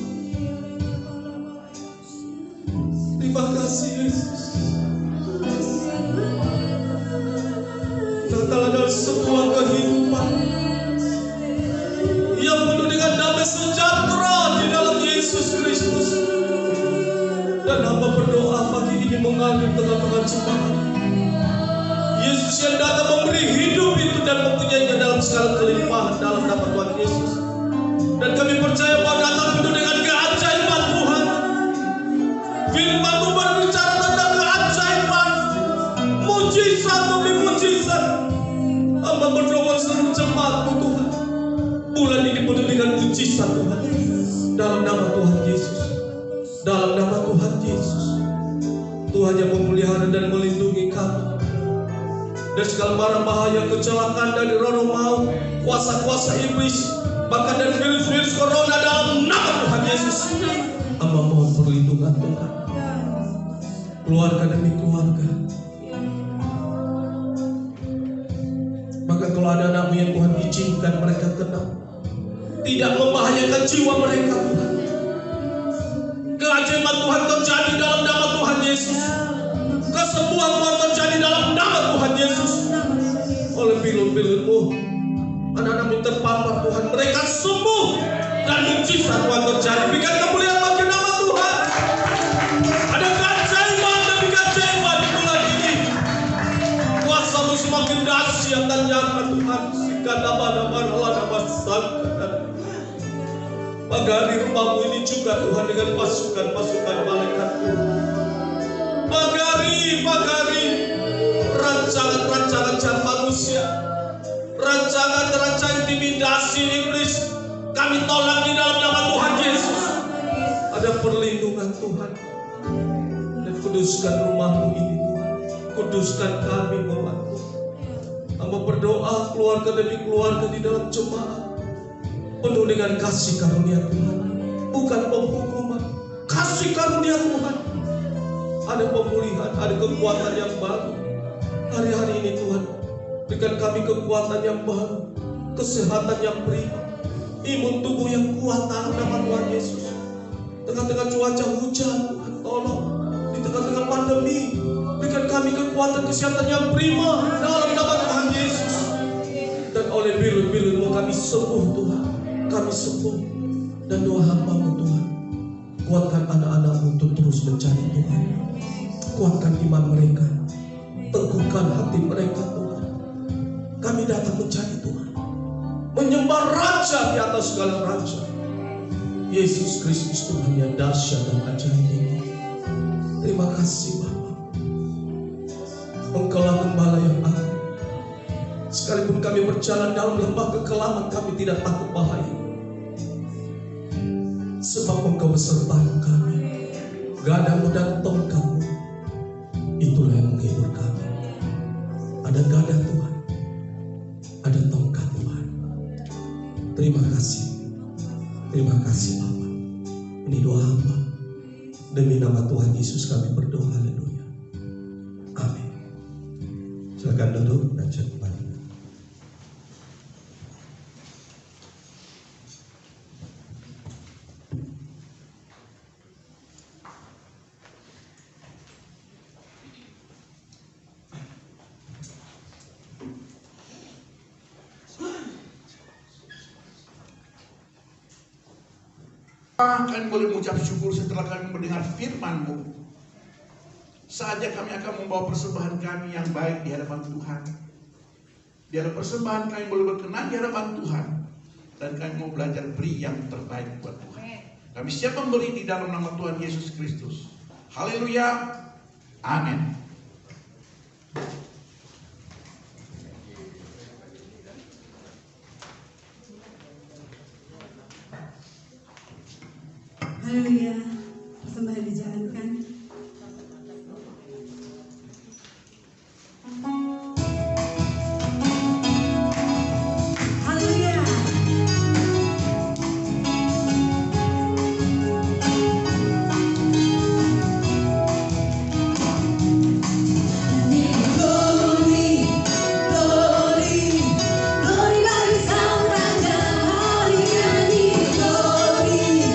Speaker 3: Terima kasih Yesus. Natal adalah sebuah kehidupan yang penuh dengan damai sejahtera di dalam Yesus Kristus. Dan hamba berdoa pagi ini mengalir tengah-tengah jemaat. Yesus yang datang memberi hidup itu dan mempunyainya dalam segala kelimpahan dalam nama Tuhan Yesus. Dan kami percaya bahwa datang penuh dengan keajaiban Tuhan. Firman-Mu berbicara tentang keajaiban, mujizat demi mujizat. Hamba berdoa seluruh jemaat-Mu Tuhan, bulan ini penuh dengan mujizat Tuhan. Dalam nama Tuhan Yesus, dalam nama Tuhan Yesus. Tuhan yang memelihara dan melindungi kami dari segala mara bahaya, kecelakaan dari roh maut, kuasa-kuasa iblis, bahkan dari virus-virus corona dalam nama Tuhan Yesus. Hamba mohon perlindungan Tuhan, keluarga demi keluarga. Maka kalau ada anak-Mu yang Tuhan izinkan mereka kenal, tidak membahayakan jiwa mereka Tuhan. Keajaiban Tuhan terjadi dalam nama Tuhan Yesus. Kesembuhan Tuhan terjadi dalam nama Tuhan Yesus. Oleh pilun-pilun-Mu, anak-anak-Mu terpapar Tuhan, mereka sembuh dan mujizat Tuhan terjadi. Berikan kemuliaan bagi nama Tuhan. Ada keajaiban demi keajaiban di bulan ini. Kuasa-Mu semakin dahsyat dan nyata Tuhan. Pagari rumah-Mu ini juga Tuhan dengan pasukan-pasukan malaikat Tuhan. Pagari rancangan-rancangan jahat manusia, rancangan-rancangan intimidasi iblis, kami tolak di dalam nama Tuhan Yesus. Ada perlindungan Tuhan. Dan kuduskan rumah-Mu ini Tuhan, kuduskan kami Bapa-Ku. Hamba berdoa keluarga demi keluarga di dalam jemaat penuh dengan kasih karunia Tuhan, bukan penghukuman. Kasih karunia Tuhan, ada pemulihan, ada kekuatan yang baru. Hari-hari ini Tuhan, berikan kami kekuatan yang baru, kesehatan yang prima, imun tubuh yang kuat dalam nama Tuhan Yesus. Tengah-tengah cuaca hujan Tuhan, tolong. Di tengah-tengah pandemi, berikan kami kekuatan kesehatan yang prima dalam nama Tuhan Yesus. Dan oleh bilun-bilun-Mu kami sembuh Tuhan, kami sembuh. Dan doa hamba-Mu Tuhan, kuatkan anak-anak-Mu untuk terus mencari Tuhan. Kuatkan iman mereka, teguhkan hati mereka Tuhan. Kami datang mencari Tuhan, menyembah Raja di atas segala raja, Yesus Kristus Tuhan yang dahsyat dan ajaib ini. Terima kasih Bapa, Engkaulah Gembala yang agung. Sekalipun kami berjalan dalam lembah kekelaman, kami tidak takut bahaya, sebab Engkau beserta kami. Gadamu dan tongkatmu, itulah yang menghibur kami. Ada gada Tuhan, ada tongkat Tuhan. Terima kasih Bapa. Ini doa hamba, demi nama Tuhan Yesus kami berdoa. Haleluya, amin. Silakan duduk dan cek kembali.
Speaker 1: Kami boleh mengucap syukur setelah kami mendengar firman-Mu. Saatnya kami akan membawa persembahan kami yang baik di hadapan Tuhan. Di hadapan persembahan kami boleh berkenan di hadapan Tuhan. Dan kami mau belajar beri yang terbaik buat Tuhan. Kami siap memberi di dalam nama Tuhan Yesus Kristus. Haleluya, amin.
Speaker 2: Haleluya, persembahan dijalankan. Haleluya. Glory bagi Sang Raja, hari nyanyi glory.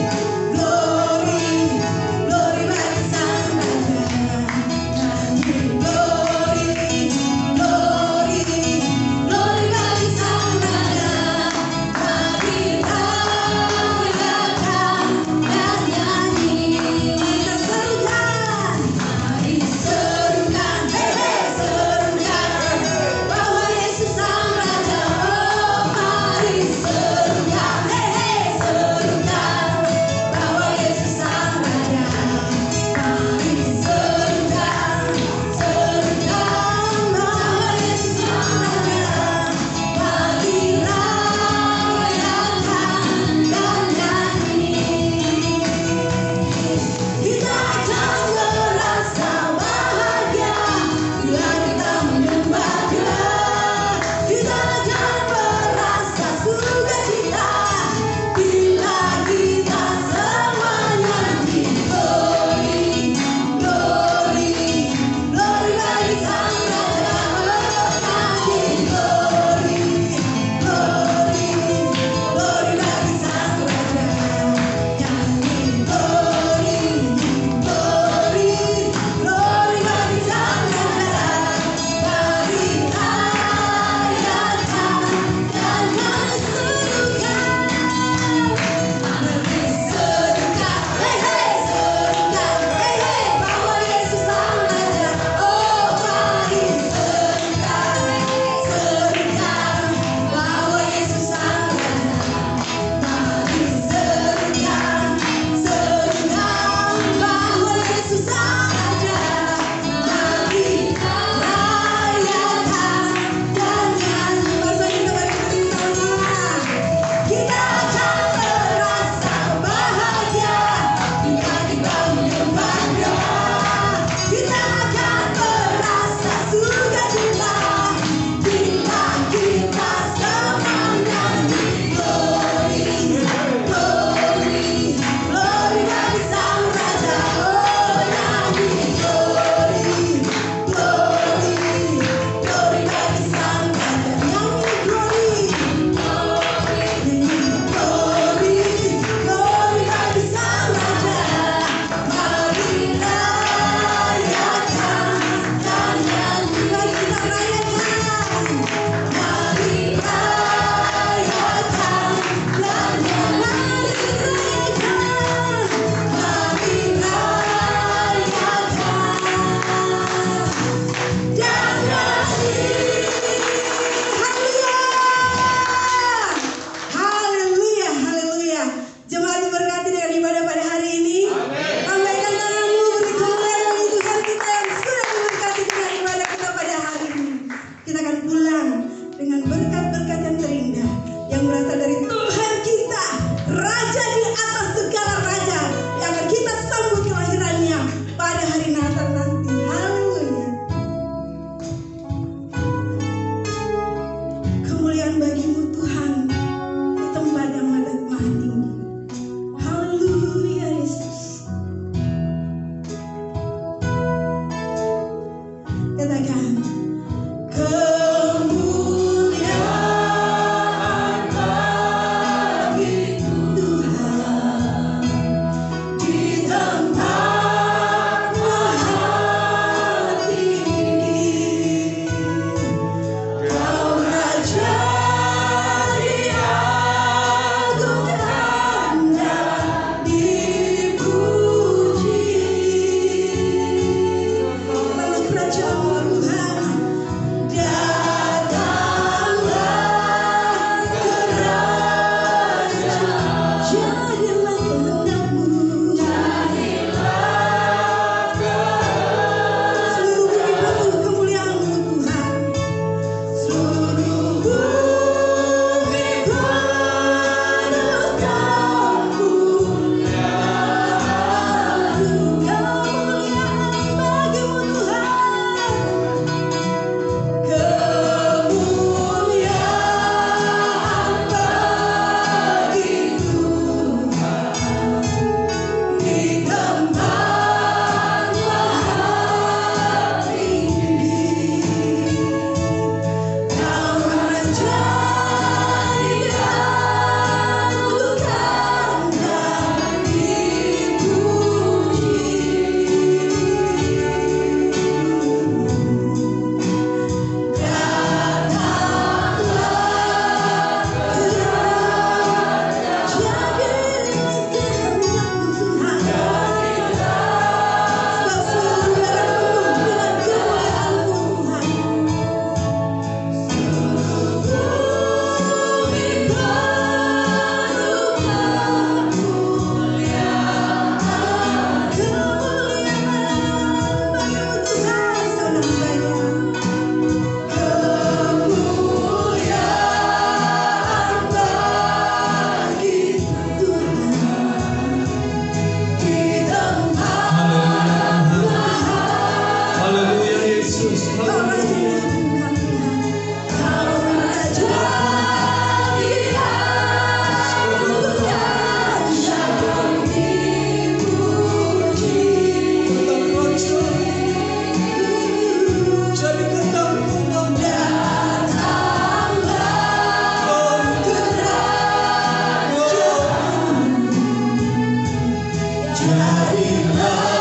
Speaker 3: Jadilah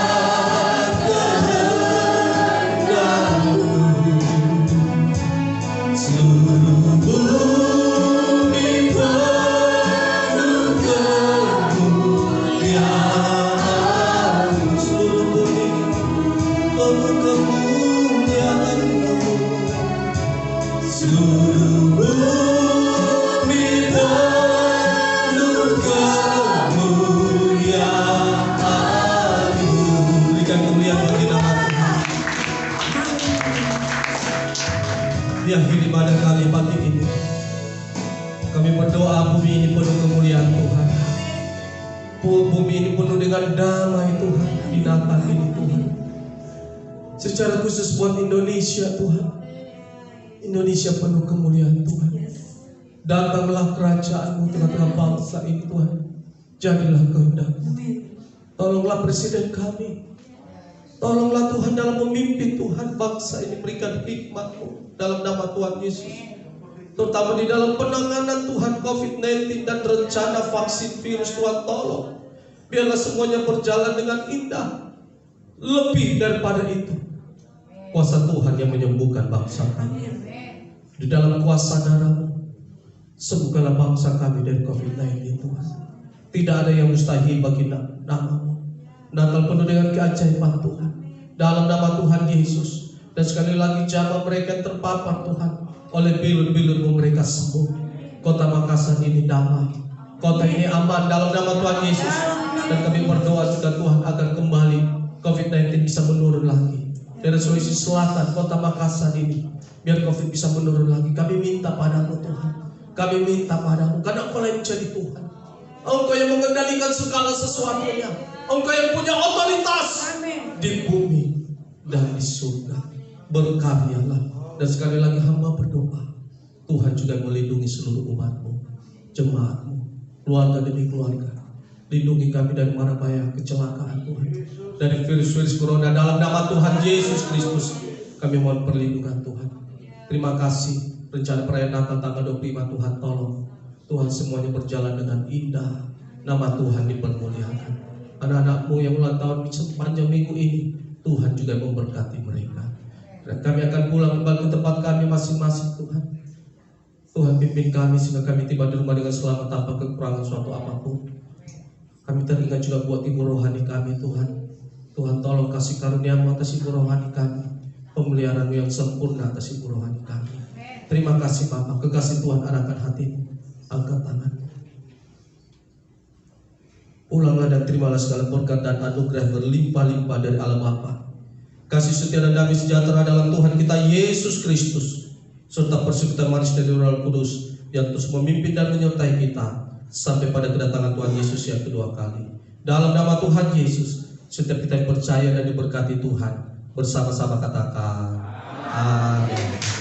Speaker 3: kehendakmu, seluruh bumi penuh kemuliaan-Mu, seluruh bumi penuh kemuliaan-Mu, seluruh bumi penuh kemuliaan-Mu. Berikan kemuliaan bagi nama Tuhan. Di akhir ibadah kali pagi ini, kami berdoa bumi ini penuh kemuliaan Tuhan. Bumi ini penuh dengan damai Tuhan di Natal ini Tuhan. Secara khusus buat Indonesia Tuhan. Indonesia penuh kemuliaan Tuhan. Datanglah kerajaan-Mu tengah-tengah bangsa ini Tuhan. Jadilah kehendak-Mu. Tolonglah presiden kami. Tolonglah Tuhan dalam memimpin Tuhan bangsa ini. Berikan hikmat-Mu dalam nama Tuhan Yesus. Terutama di dalam penanganan Tuhan COVID-19 dan rencana vaksin virus Tuhan tolong. Biarlah semuanya berjalan dengan indah. Lebih daripada itu, kuasa Tuhan yang menyembuhkan bangsa kami. Di dalam kuasa darah-Mu, sembuhkanlah bangsa kami dari COVID-19 Tuhan. Tidak ada yang mustahil bagi nama-Mu. Natal penuh dengan keajaiban Tuhan. Dalam nama Tuhan Yesus. Dan sekali lagi jamaah mereka yang terpapar Tuhan oleh bilur-bilur mereka sembuh. Kota Makassar ini damai. Kota ini aman dalam nama Tuhan Yesus. Dan kami berdoa juga Tuhan agar kembali COVID-19 bisa menurun lagi. Dari Sulawesi Selatan, Kota Makassar ini, biar COVID bisa menurun lagi. Kami minta padamu Tuhan. Kami minta padamu, karena Engkau yang menjadi Tuhan. Engkau yang mengendalikan segala sesuatunya. Engkau yang punya otoritas di bumi dan di surga. Berkaryalah. Dan sekali lagi hamba berdoa, Tuhan juga melindungi seluruh umat-Mu, jemaat-Mu, keluarga demi keluarga. Lindungi kami dari mara bahaya kecelakaan Tuhan, dari virus-virus corona dalam nama Tuhan Yesus Kristus. Kami mohon perlindungan Tuhan. Terima kasih. Rencana perayaan Natal tanggal 25 Tuhan tolong. Tuhan semuanya berjalan dengan indah. Nama Tuhan dipermuliakan. Anak-anak-Mu yang ulang tahun sepanjang minggu ini, Tuhan juga memberkati mereka. Dan kami akan pulang kembali ke tempat kami masing-masing Tuhan. Tuhan pimpin kami sehingga kami tiba di rumah dengan selamat tanpa kekurangan suatu apapun. Kami teringat juga buat ibu rohani kami Tuhan. Tuhan tolong kasih karunia-Mu atas ibu rohani kami. Pemeliharaan yang sempurna atas ibu rohani kami. Terima kasih Bapak. Kekasih Tuhan arahkan hatimu. Angkat tangan. Ulanglah dan terimalah segala berkat dan anugerah berlimpah-limpah dari Allah Bapa. Kasih setia dan damai sejahtera dalam Tuhan kita Yesus Kristus, serta persekutuan manis dari Roh Kudus yang terus memimpin dan menyertai kita sampai pada kedatangan Tuhan Yesus yang kedua kali. Dalam nama Tuhan Yesus, setiap kita yang percaya dan diberkati Tuhan, bersama-sama katakan amin.